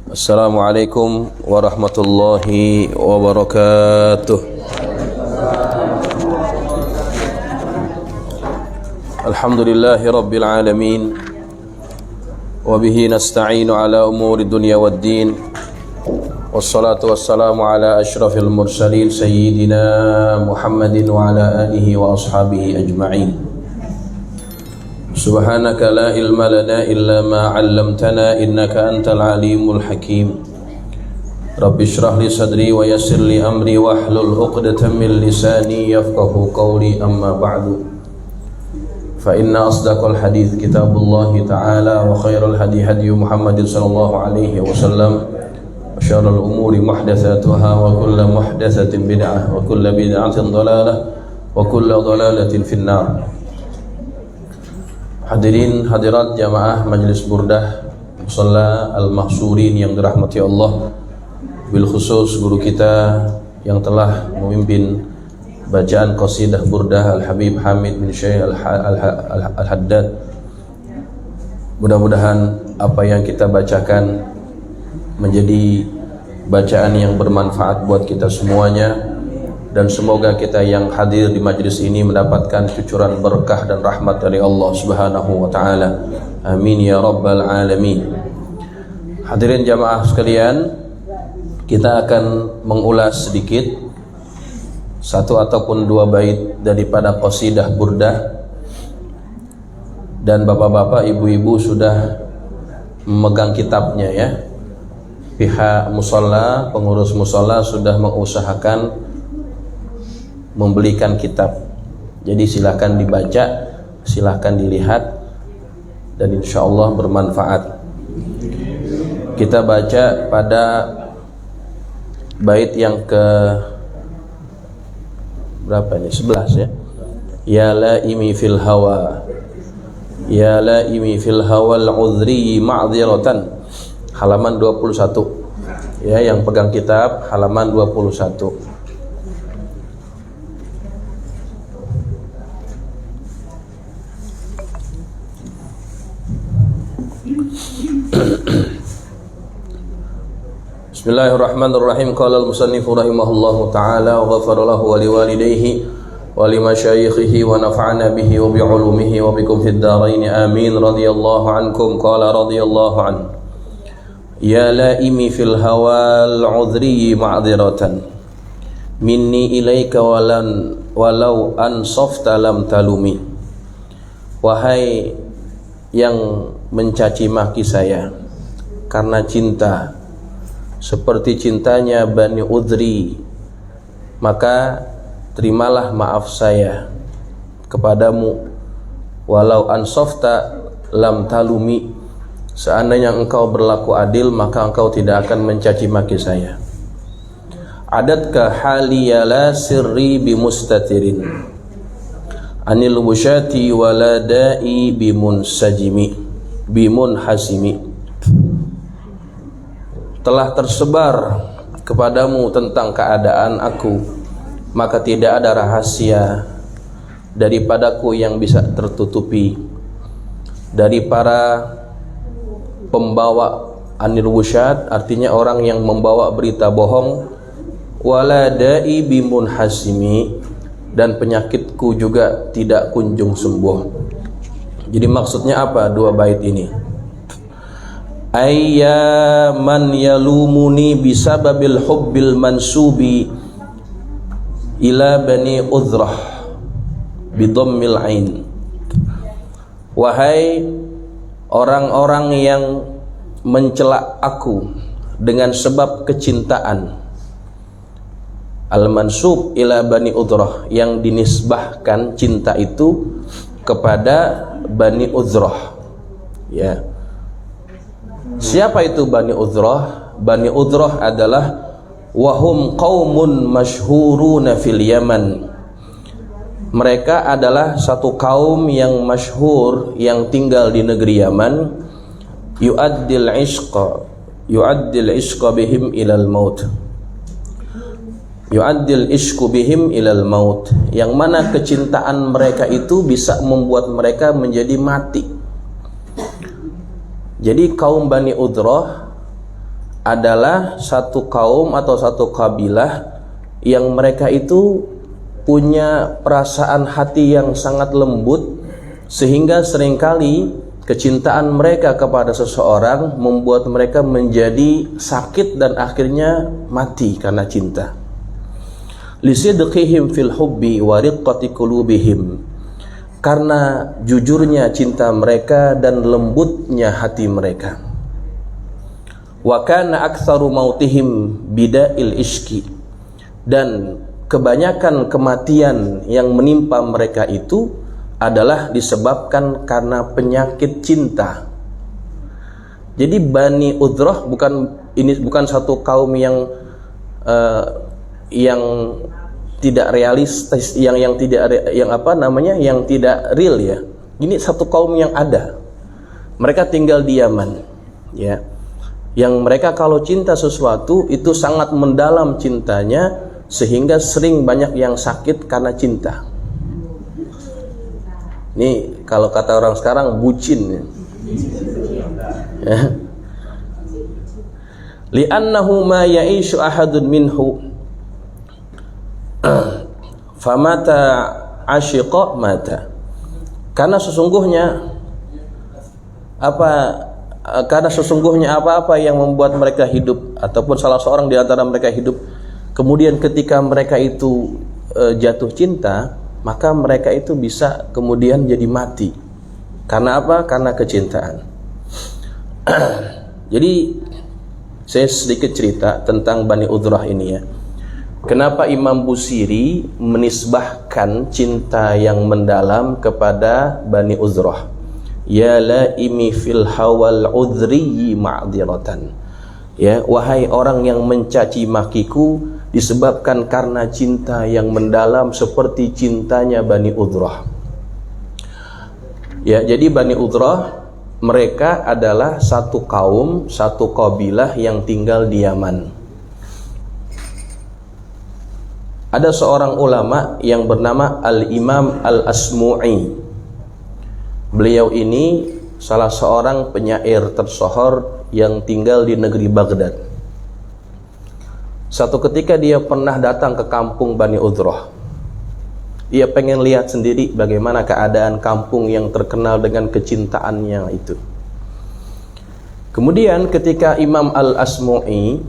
Assalamualaikum warahmatullahi wabarakatuh. Alhamdulillahi rabbil alamin. Wabihi nasta'inu ala umuri dunya waddin. Wassalatu wassalamu ala ashrafil mursalin Sayyidina Muhammadin wa ala alihi wa ashabihi ajma'in. Subhanaka la ilma lana illa ma 'allamtana innaka antal alimul hakim. Rabbi shrah li sadri wa yassir li amri wahlul 'uqdatam min lisani yafqahu qawli, amma ba'du. Fa inna asdaqal hadits kitabullah ta'ala wa khairal hadi hadi Muhammadin sallallahu alaihi wasallam wa syarrul umuri muhdatsatuha wa kullu muhdatsatin bid'ah wa kullu bid'atin dhalalah wa kullu dhalalatin finnar. Hadirin hadirat jamaah Majelis Burdah Musalla Al-Mahsurin yang dirahmati Allah, bil khusus guru kita yang telah memimpin bacaan qasidah Burdah Al-Habib Hamid bin Syekh Al-Haddad. Mudah-mudahan apa yang kita bacakan menjadi bacaan yang bermanfaat buat kita semuanya, dan semoga kita yang hadir di majlis ini mendapatkan cucuran berkah dan rahmat dari Allah Subhanahu wa taala. Amin ya rabbal alamin. Hadirin jamaah sekalian, kita akan mengulas sedikit satu ataupun dua bait daripada qasidah Burdah, dan bapak-bapak, ibu-ibu sudah memegang kitabnya ya. Pihak musalla, pengurus musalla sudah mengusahakan membelikan kitab. Jadi silahkan dibaca, silahkan dilihat, dan insya Allah bermanfaat. Kita baca pada bait yang ke berapa ini? 11 ya. Ya laimi fil hawa, ya laimi fil hawal udhri ma'dziratan, halaman 21 ya. Yang pegang kitab halaman 21. Bismillahirrahmanirrahim. Qala al-musannifu rahimahullahu ta'ala wa ghafara lahu wa liwalidayhi wa limasyayikhihi wa nafa'ana bihi wa bi'ulumihi wa bikum fid dharain amin. Radiyallahu ankum. Qala radiyallahu an. Ya laimi fil hawal udhri ma'dziratan minni ilaika walau ansafta lam talumi. Wahai yang mencaci maki saya karena cinta seperti cintanya Bani Udhri, maka terimalah maaf saya kepadamu. Walau ansofta lam talumi, seandainya engkau berlaku adil maka engkau tidak akan mencaci maki saya. Adatka haliyala sirri bimustatirin anil wusyati waladai bimun hasimi. Telah tersebar kepadamu tentang keadaan aku, maka tidak ada rahasia daripadaku yang bisa tertutupi. Dari para pembawa anil wusyat, artinya orang yang membawa berita bohong, waladai bimun hasimi, dan penyakitku juga tidak kunjung sembuh. Jadi maksudnya apa dua bait ini? Ayya man yalumuni bisababil hubbil mansubi ila Bani Udhrah bidammil ain. Wahai orang-orang yang mencela aku dengan sebab kecintaan, al-mansub ila Bani Udhrah, yang dinisbahkan cinta itu kepada Bani Udhrah ya. Siapa itu Bani Udhrah? Bani Udhrah adalah wahum qaumun masyhuruna fil Yaman. Mereka adalah satu kaum yang masyhur yang tinggal di negeri Yaman. Yu'addil ishqa bihim ilal maut. Yu'addil ishqu bihim ilal maut, yang mana kecintaan mereka itu bisa membuat mereka menjadi mati. Jadi kaum Bani Udhrah adalah satu kaum atau satu kabilah yang mereka itu punya perasaan hati yang sangat lembut, sehingga seringkali kecintaan mereka kepada seseorang membuat mereka menjadi sakit dan akhirnya mati karena cinta. Lisidqihim fil hubbi wa riqqati qulubihim, karena jujurnya cinta mereka dan lembutnya hati mereka. Wa kana aktsaru mautihim bida'il ishki, dan kebanyakan kematian yang menimpa mereka itu adalah disebabkan karena penyakit cinta. Jadi Bani Udrah bukan satu kaum yang tidak realistis, yang tidak real ya. Ini satu kaum yang ada. Mereka tinggal di Yaman, ya. Yang mereka kalau cinta sesuatu itu sangat mendalam cintanya, sehingga sering banyak yang sakit karena cinta. Ini kalau kata orang sekarang bucin, ya. Li'annahu ma ya'ishu ahadun minhu famata ashiqa mata. Karena sesungguhnya apa-apa yang membuat mereka hidup, ataupun salah seorang di antara mereka hidup, kemudian ketika mereka itu jatuh cinta, maka mereka itu bisa kemudian jadi mati. Karena apa? Karena kecintaan. Jadi saya sedikit cerita tentang Bani Udrah ini ya. Kenapa Imam Busiri menisbahkan cinta yang mendalam kepada Bani Udrah? Ya laimi fil hawal udhriyi ma'diratan. Ya, wahai orang yang mencaci makiku disebabkan karena cinta yang mendalam seperti cintanya Bani Udrah. Ya, jadi Bani Udrah mereka adalah satu kaum, satu kabilah yang tinggal di Yaman. Ada seorang ulama yang bernama Al-Imam Al-Asmu'i. Beliau ini salah seorang penyair tersohor yang tinggal di negeri Baghdad. Satu ketika dia pernah datang ke kampung Bani Udrah. Dia pengen lihat sendiri bagaimana keadaan kampung yang terkenal dengan kecintaannya itu. Kemudian ketika Imam Al-Asmu'i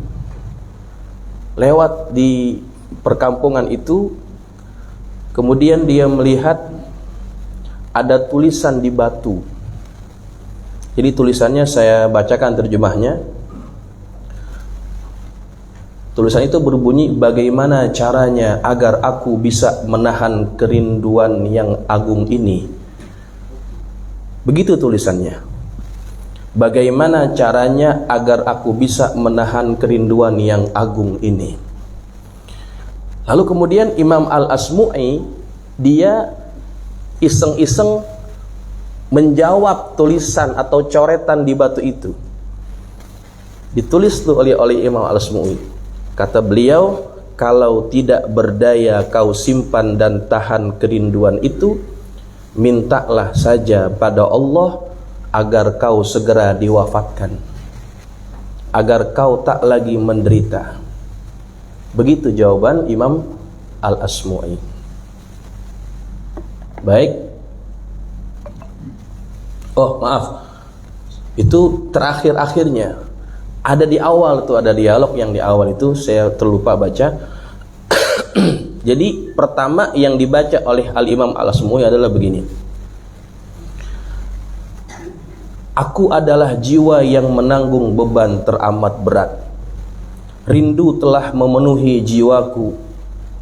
lewat di perkampungan itu, kemudian dia melihat ada tulisan di batu. Jadi tulisannya saya bacakan terjemahnya. Tulisan itu berbunyi, bagaimana caranya agar aku bisa menahan kerinduan yang agung ini. Begitu tulisannya. Bagaimana caranya agar aku bisa menahan kerinduan yang agung ini. Lalu kemudian Imam Al-Asmu'i dia iseng-iseng menjawab tulisan atau coretan di batu itu. Ditulis tuh oleh Imam Al-Asmu'i. Kata beliau, kalau tidak berdaya kau simpan dan tahan kerinduan itu, mintalah saja pada Allah agar kau segera diwafatkan, agar kau tak lagi menderita. Begitu jawaban Imam Al-Asmu'i. Baik. Oh maaf, itu terakhir-akhirnya. Ada di awal tuh, ada dialog yang di awal itu saya terlupa baca. Jadi pertama yang dibaca oleh Al-Imam Al-Asmu'i adalah begini. Aku adalah jiwa yang menanggung beban teramat berat. Rindu telah memenuhi jiwaku.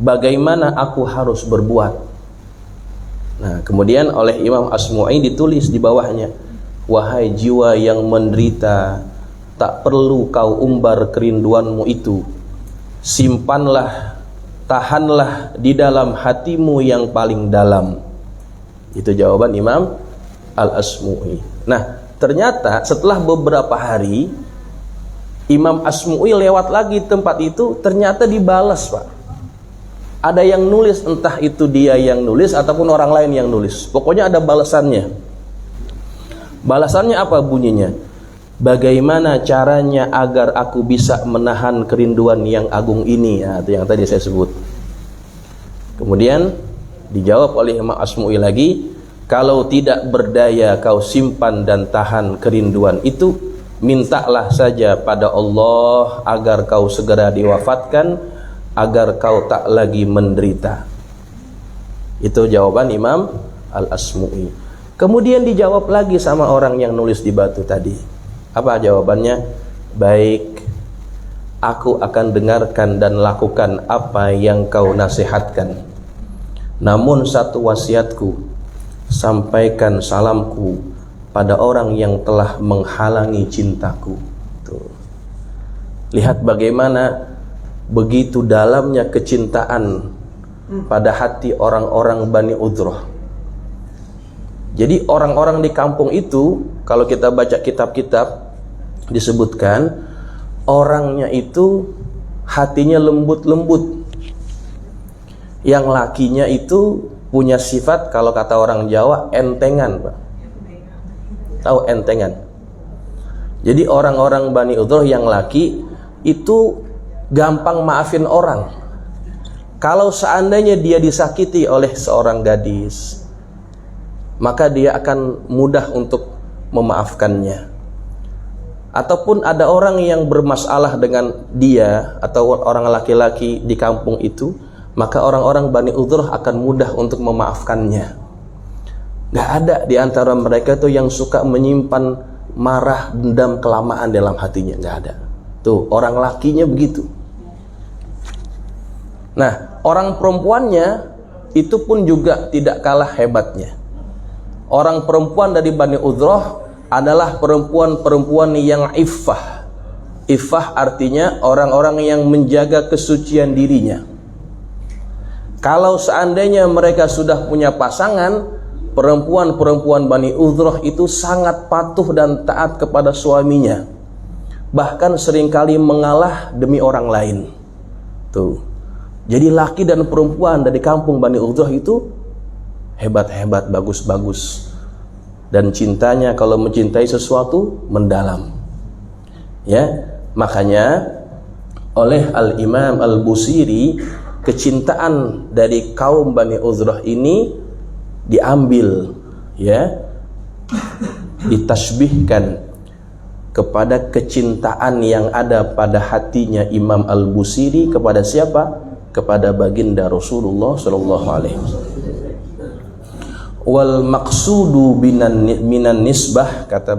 Bagaimana aku harus berbuat? Nah, kemudian oleh Imam Asmu'i ditulis di bawahnya, wahai jiwa yang menderita, tak perlu kau umbar kerinduanmu itu. Simpanlah, tahanlah di dalam hatimu yang paling dalam. Itu jawaban Imam Al-Asmu'i. Nah, ternyata setelah beberapa hari Imam Asmu'i lewat lagi tempat itu, ternyata dibalas, Pak. Ada yang nulis, entah itu dia yang nulis ataupun orang lain yang nulis. Pokoknya ada balasannya. Balasannya apa bunyinya? Bagaimana caranya agar aku bisa menahan kerinduan yang agung ini? Nah, itu yang tadi saya sebut. Kemudian dijawab oleh Imam Asmu'i lagi, kalau tidak berdaya kau simpan dan tahan kerinduan itu, mintalah saja pada Allah agar kau segera diwafatkan, agar kau tak lagi menderita. Itu jawaban Imam Al-Asmu'i. Kemudian dijawab lagi sama orang yang nulis di batu tadi. Apa jawabannya? Baik, aku akan dengarkan dan lakukan apa yang kau nasihatkan. Namun satu wasiatku, sampaikan salamku pada orang yang telah menghalangi cintaku. Tuh. Lihat bagaimana begitu dalamnya kecintaan pada hati orang-orang Bani Udhrah. Jadi orang-orang di kampung itu, kalau kita baca kitab-kitab, disebutkan orangnya itu hatinya lembut-lembut. Yang lakinya itu punya sifat, kalau kata orang Jawa, entengan, Pak. Tahu entengan? Jadi orang-orang Bani Udhrah yang laki itu gampang maafin orang. Kalau seandainya dia disakiti oleh seorang gadis, maka dia akan mudah untuk memaafkannya. Ataupun ada orang yang bermasalah dengan dia atau orang laki-laki di kampung itu, maka orang-orang Bani Udhrah akan mudah untuk memaafkannya. Gak ada di antara mereka tuh yang suka menyimpan marah, dendam, kelamaan dalam hatinya. Gak ada. Tuh, orang lakinya begitu. Nah, orang perempuannya itu pun juga tidak kalah hebatnya. Orang perempuan dari Bani Udhrah adalah perempuan-perempuan yang iffah. Iffah artinya orang-orang yang menjaga kesucian dirinya. Kalau seandainya mereka sudah punya pasangan, perempuan-perempuan Bani Udhrah itu sangat patuh dan taat kepada suaminya. Bahkan seringkali mengalah demi orang lain. Tuh. Jadi laki dan perempuan dari kampung Bani Udhrah itu hebat-hebat, bagus-bagus. Dan cintanya kalau mencintai sesuatu mendalam. Ya, makanya oleh Al-Imam Al-Busiri, kecintaan dari kaum Bani Udhrah ini diambil, ya, ditasbihkan kepada kecintaan yang ada pada hatinya Imam Al-Busiri kepada siapa? Kepada baginda Rasulullah sallallahu alaihi wasallam. Wal maqsudu minan nisbah, kata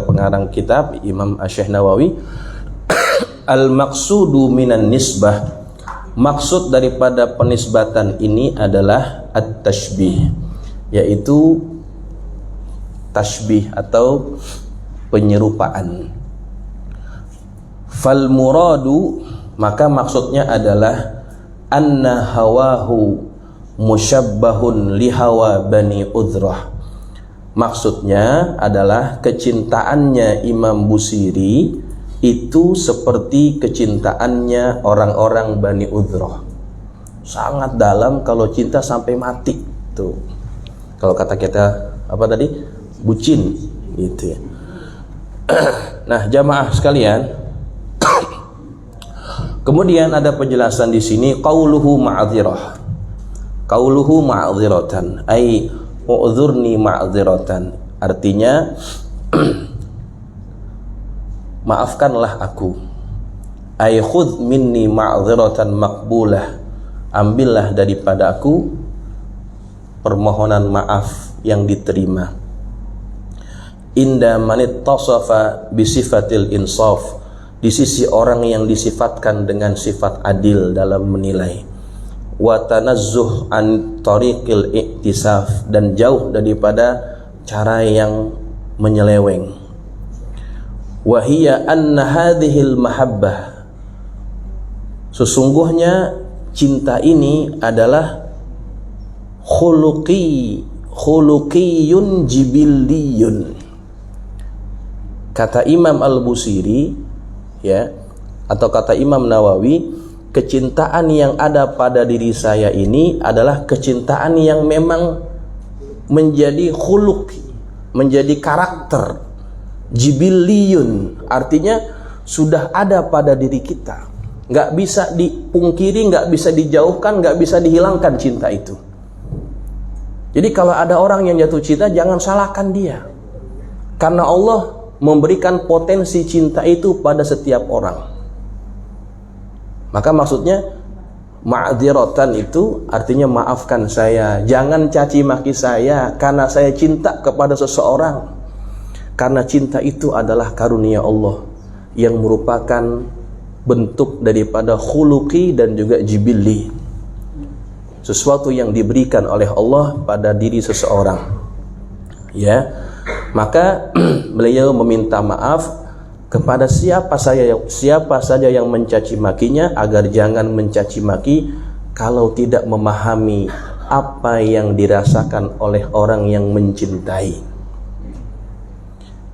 pengarang kitab Imam Asy-Syaikh Nawawi, al maqsudu minan nisbah, maksud daripada penisbatan ini adalah at-tashbih, yaitu tashbih atau penyerupaan. Fal muradu, maka maksudnya adalah anna hawahu musyabbahun lihawa Bani Udhrah. Maksudnya adalah kecintaannya Imam Busiri itu seperti kecintaannya orang-orang Bani Udhrah. Sangat dalam, kalau cinta sampai mati. Tuh. Kalau kata kita apa tadi? Bucin gitu ya. Nah, jamaah sekalian, kemudian ada penjelasan di sini qauluhu ma'dzirah. Qauluhu ma'dziratan, ai u'dzurni ma'dziratan, artinya maafkanlah aku. Ai khudh minni ma'dziratan maqbulah, ambillah daripada aku permohonan maaf yang diterima. Inda manittasafa bisifatil insaf, di sisi orang yang disifatkan dengan sifat adil dalam menilai. Wa tanazzuh an tariqil iktisaf, dan jauh daripada cara yang menyeleweng. Wa hiya anna hadhil mahabbah, sesungguhnya cinta ini adalah khuluqiyun jibilliyun. Kata Imam Al-Busiri, ya, atau kata Imam Nawawi, kecintaan yang ada pada diri saya ini adalah kecintaan yang memang menjadi khuluq, menjadi karakter Jibilliyun, artinya sudah ada pada diri kita. Nggak bisa dipungkiri, nggak bisa dijauhkan, nggak bisa dihilangkan cinta itu. Jadi kalau ada orang yang jatuh cinta, jangan salahkan dia. Karena Allah memberikan potensi cinta itu pada setiap orang. Maka maksudnya ma'dziratan itu artinya maafkan saya, jangan caci maki saya karena saya cinta kepada seseorang. Karena cinta itu adalah karunia Allah yang merupakan bentuk daripada khuluqi dan juga jibilli, sesuatu yang diberikan oleh Allah pada diri seseorang. Ya, maka beliau meminta maaf kepada siapa saja yang mencaci makinya, agar jangan mencaci maki kalau tidak memahami apa yang dirasakan oleh orang yang mencintai.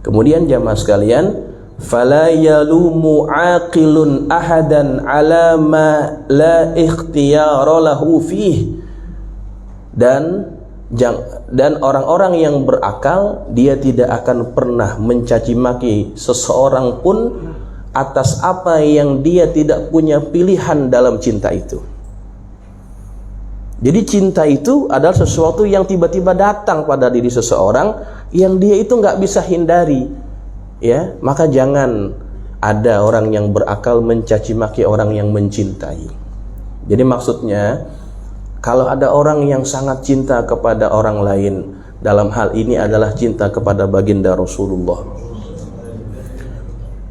Kemudian jamaah sekalian, fala yalumu aqilun ahadan ala ma la ikhtiyara lahu fih. Dan orang-orang yang berakal, dia tidak akan pernah mencaci maki seseorang pun atas apa yang dia tidak punya pilihan dalam cinta itu. Jadi cinta itu adalah sesuatu yang tiba-tiba datang pada diri seseorang yang dia itu nggak bisa hindari, ya. Maka jangan ada orang yang berakal mencaci maki orang yang mencintai. Jadi maksudnya, kalau ada orang yang sangat cinta kepada orang lain, dalam hal ini adalah cinta kepada baginda Rasulullah.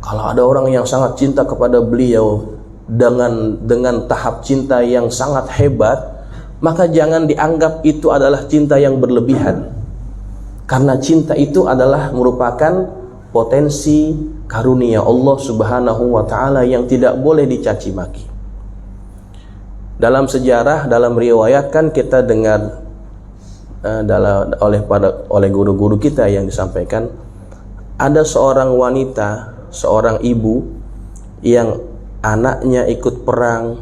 Kalau ada orang yang sangat cinta kepada beliau dengan tahap cinta yang sangat hebat, maka jangan dianggap itu adalah cinta yang berlebihan. Karena cinta itu adalah merupakan potensi karunia Allah Subhanahu wa ta'ala yang tidak boleh dicaci maki. Dalam sejarah, dalam riwayat kan kita dengar oleh guru-guru kita yang disampaikan, ada seorang wanita, seorang ibu yang anaknya ikut perang,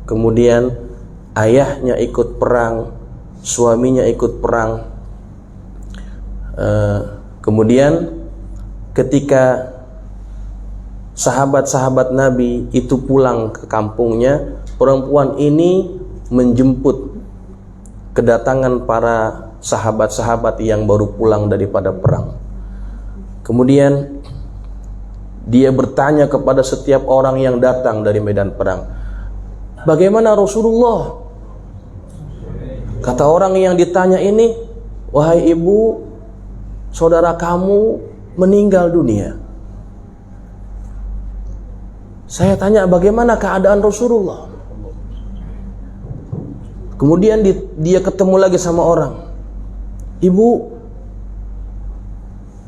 kemudian ayahnya ikut perang, suaminya ikut perang. Kemudian ketika sahabat-sahabat Nabi itu pulang ke kampungnya, perempuan ini menjemput kedatangan para sahabat-sahabat yang baru pulang daripada perang. Kemudian dia bertanya kepada setiap orang yang datang dari medan perang, bagaimana Rasulullah? Kata orang yang ditanya ini, wahai ibu, saudara kamu meninggal dunia. Saya tanya bagaimana keadaan Rasulullah. Kemudian dia ketemu lagi sama orang, ibu,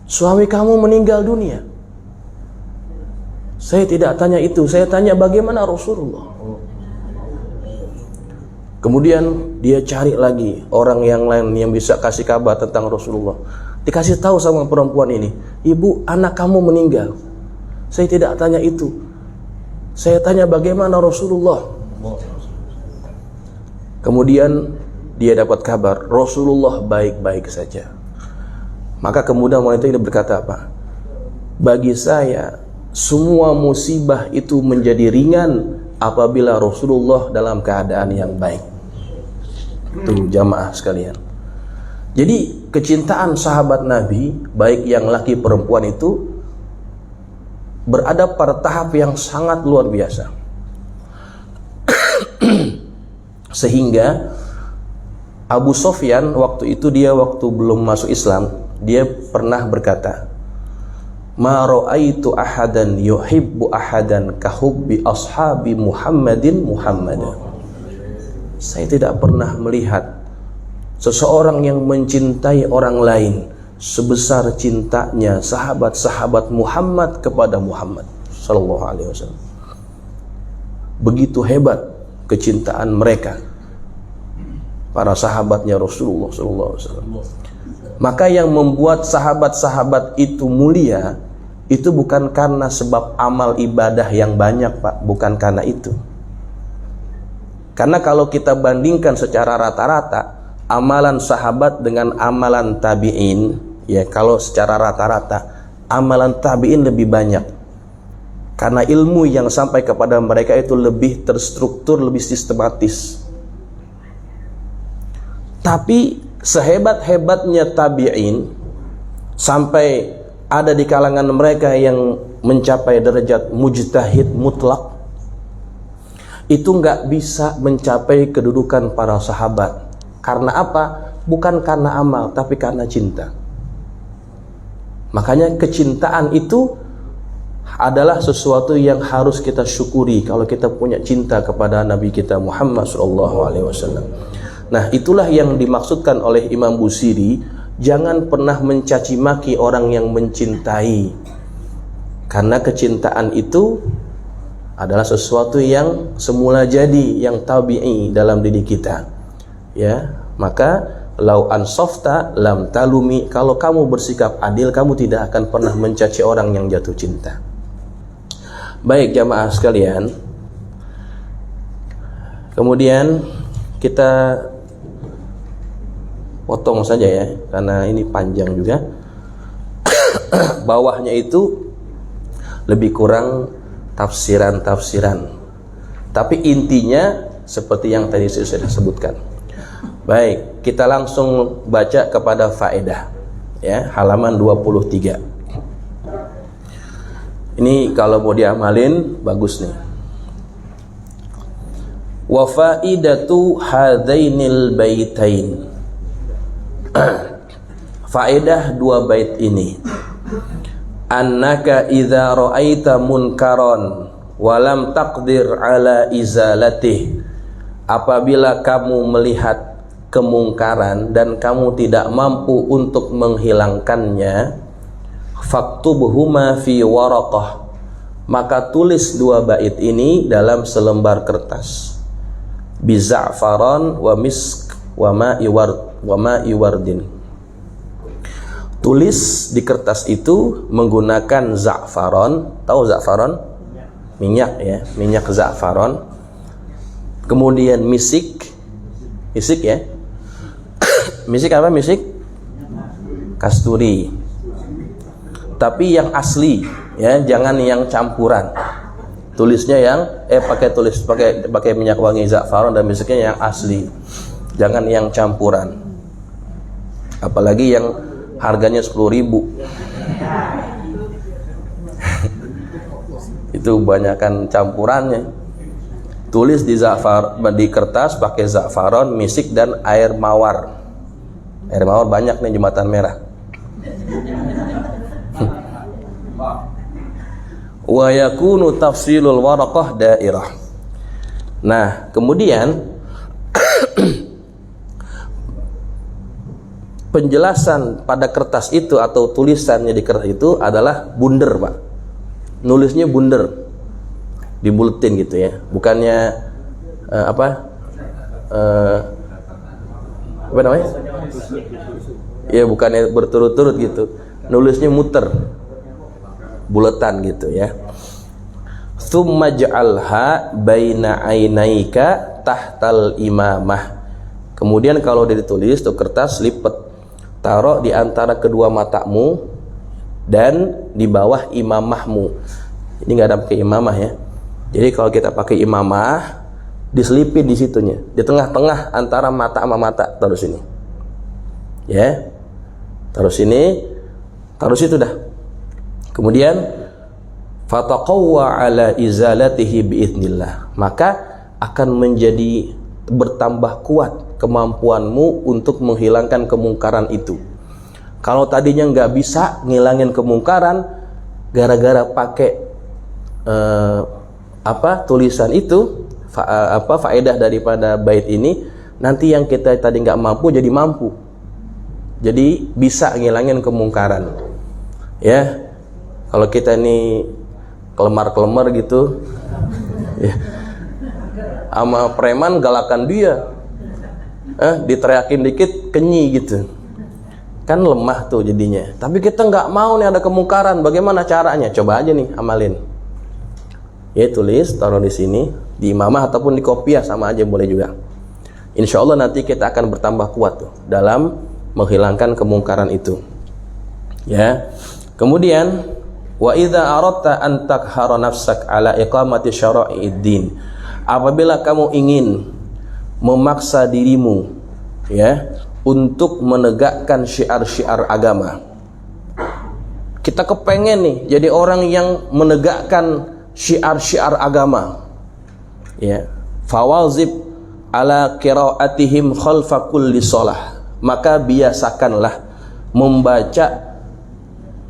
suami kamu meninggal dunia. Saya tidak tanya itu, saya tanya bagaimana Rasulullah. Kemudian dia cari lagi orang yang lain yang bisa kasih kabar tentang Rasulullah. Dikasih tahu sama perempuan ini, ibu, anak kamu meninggal. Saya tidak tanya itu, saya tanya bagaimana Rasulullah. Kemudian dia dapat kabar Rasulullah baik-baik saja. Maka kemudian wanita ini berkata apa? Bagi saya semua musibah itu menjadi ringan apabila Rasulullah dalam keadaan yang baik. Tuh jamaah sekalian. Jadi kecintaan sahabat Nabi, baik yang laki perempuan, itu berada pada tahap yang sangat luar biasa. Sehingga Abu Sufyan waktu itu, waktu belum masuk Islam, dia pernah berkata, ma ra'aitu ahadan yuhibbu ahadan kahubbi ashabi Muhammadin Muhammadan. Saya tidak pernah melihat seseorang yang mencintai orang lain sebesar cintanya sahabat-sahabat Muhammad kepada Muhammad sallallahu alaihi wasallam. Begitu hebat kecintaan mereka, para sahabatnya Rasulullah sallallahu alaihi wasallam. Maka yang membuat sahabat-sahabat itu mulia itu bukan karena sebab amal ibadah yang banyak, Pak, bukan karena itu. Karena kalau kita bandingkan secara rata-rata amalan sahabat dengan amalan tabi'in, ya, kalau secara rata-rata amalan tabi'in lebih banyak, karena ilmu yang sampai kepada mereka itu lebih terstruktur, lebih sistematis. Tapi sehebat-hebatnya tabi'in, sampai ada di kalangan mereka yang mencapai derajat mujtahid mutlak, itu nggak bisa mencapai kedudukan para sahabat. Karena apa? Bukan karena amal, tapi karena cinta. Makanya kecintaan itu adalah sesuatu yang harus kita syukuri kalau kita punya cinta kepada Nabi kita Muhammad SAW. Nah, itulah yang dimaksudkan oleh Imam Busiri. Jangan pernah mencaci maki orang yang mencintai, karena kecintaan itu adalah sesuatu yang semula jadi, yang tabi'i dalam diri kita. Ya, maka lau ansofta lam talumi, kalau kamu bersikap adil, kamu tidak akan pernah mencaci orang yang jatuh cinta. Baik jamaah sekalian, kemudian kita potong saja ya, karena ini panjang juga. Bawahnya itu lebih kurang tafsiran-tafsiran, tapi intinya seperti yang tadi saya sudah sebutkan. Baik, kita langsung baca kepada faedah ya, halaman 23. Ini kalau mau diamalin bagus nih. Wa faidatu hadainil baitain. Faedah dua bait ini, annaka idza ra'aita munkaran wa lam taqdir ala izalatih, apabila kamu melihat kemungkaran dan kamu tidak mampu untuk menghilangkannya, faktubhuma fi waraqah, maka tulis dua bait ini dalam selembar kertas, bi za'faran wa misk wa ma'i wardin. Tulis di kertas itu menggunakan za'faron. Tahu za'faron? Minyak ya, minyak za'faron. Kemudian misik ya. Misik apa? Misik kasturi. Tapi yang asli ya, jangan yang campuran. Tulisnya yang pakai minyak wangi za'faron dan misiknya yang asli. Jangan yang campuran. Apalagi yang harganya 10.000. Itu banyakan campurannya. Tulis di kertas pakai za'faron, misik dan air mawar. Air mawar banyak nih, Jumatan Merah. Wa yakunu tafsilul waraqah dairah. Nah, kemudian penjelasan pada kertas itu atau tulisannya di kertas itu adalah bunder, Pak. Nulisnya bunder, dibuletin gitu ya. Bukannya apa namanya? Ya, bukannya berturut-turut gitu. Nulisnya muter, buletan gitu ya. Tsumma ja'alha baina ainaika tahtal imamah. Kemudian kalau ditulis tuh kertas, lipat, taruh di antara kedua matamu dan di bawah imamahmu. Ini nggak ada pakai imamah ya. Jadi kalau kita pakai imamah, diselipin di situnya, di tengah-tengah antara mata sama mata, taruh sini. Ya, taruh sini, taruh situ dah. Kemudian fataqawwa ala izalatihi biidznillah, maka akan menjadi bertambah kuat kemampuanmu untuk menghilangkan kemungkaran itu. Kalau tadinya nggak bisa ngilangin kemungkaran gara-gara pakai tulisan itu, faedah daripada bait ini, nanti yang kita tadi nggak mampu jadi mampu, jadi bisa ngilangin kemungkaran. Ya, kalau kita ini kelemar-kelemar gitu, ya, sama preman galakan dia, diteriakin dikit kenyi gitu, kan lemah tuh jadinya. Tapi kita nggak mau nih ada kemungkaran, bagaimana caranya? Coba aja nih amalin. Ya, tulis, taruh di sini, di imamah ataupun di kopiah sama aja boleh juga. Insya Allah nanti kita akan bertambah kuat tuh dalam menghilangkan kemungkaran itu. Ya, Kemudian wa idza aradta an takhara nafsak ala iqamati syara'iddin, apabila kamu ingin memaksa dirimu ya untuk menegakkan syiar-syiar agama. Kita kepengen nih jadi orang yang menegakkan syiar-syiar agama. Ya, fawazib ala qiraatihim khalfa kulli shalah, maka biasakanlah membaca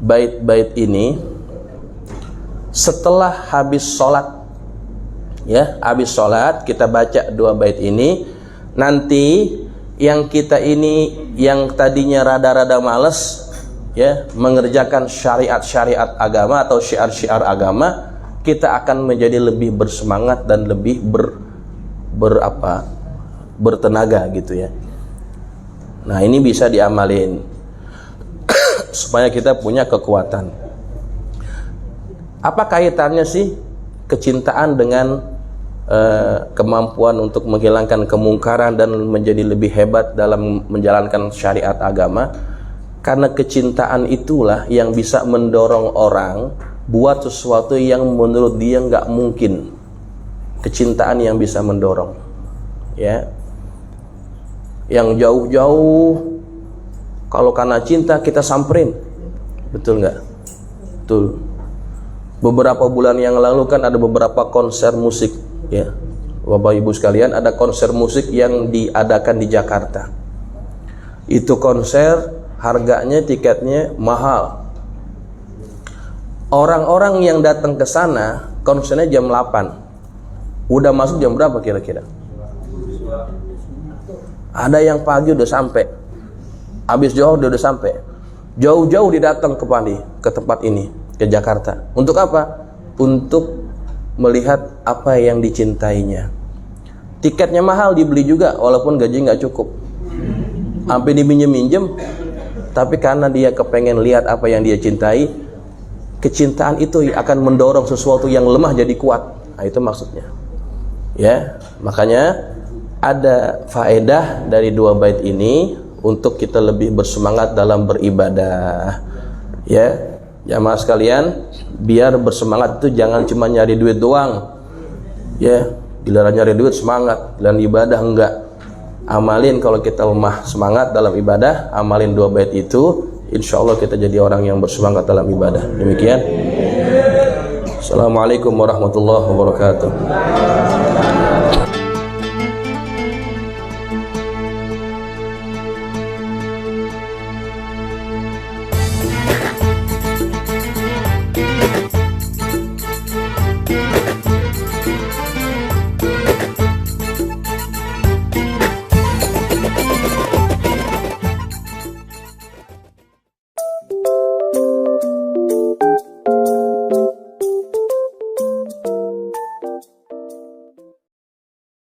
bait-bait ini setelah habis sholat. Ya, habis sholat kita baca 2 bait ini. Nanti yang kita ini yang tadinya rada-rada males ya mengerjakan syariat-syariat agama atau syiar-syiar agama, kita akan menjadi lebih bersemangat dan lebih bertenaga gitu ya. Nah, ini bisa diamalin supaya kita punya kekuatan. Apa kaitannya sih kecintaan dengan kemampuan untuk menghilangkan kemungkaran dan menjadi lebih hebat dalam menjalankan syariat agama? Karena kecintaan itulah yang bisa mendorong orang buat sesuatu yang menurut dia nggak mungkin. Kecintaan yang bisa mendorong, ya. Yang jauh-jauh, kalau karena cinta kita samperin, betul nggak? Betul. Beberapa bulan yang lalu kan ada beberapa konser musik, ya, Bapak Ibu sekalian, ada konser musik yang diadakan di Jakarta. Itu konser harganya tiketnya mahal. Orang-orang yang datang ke sana konsernya jam 8. Udah masuk jam berapa kira-kira? Ada yang pagi udah sampai. Habis jauh udah sampai. Jauh-jauh dia datang ke tempat ini, ke Jakarta. Untuk apa? Untuk melihat apa yang dicintainya. Tiketnya mahal dibeli juga walaupun gaji nggak cukup. Sampai diminjem-minjem. Tapi karena dia kepengen lihat apa yang dia cintai, kecintaan itu akan mendorong sesuatu yang lemah jadi kuat. Nah, itu maksudnya. Ya, makanya ada faedah dari 2 bait ini untuk kita lebih bersemangat dalam beribadah. Ya, jamaah sekalian, biar bersemangat itu jangan cuma nyari duit doang. Ya, giliran nyari duit semangat, giliran ibadah enggak. Amalin kalau kita lemah semangat dalam ibadah, amalin 2 bait itu, insya Allah kita jadi orang yang bersemangat dalam ibadah. Demikian. Assalamualaikum warahmatullahi wabarakatuh.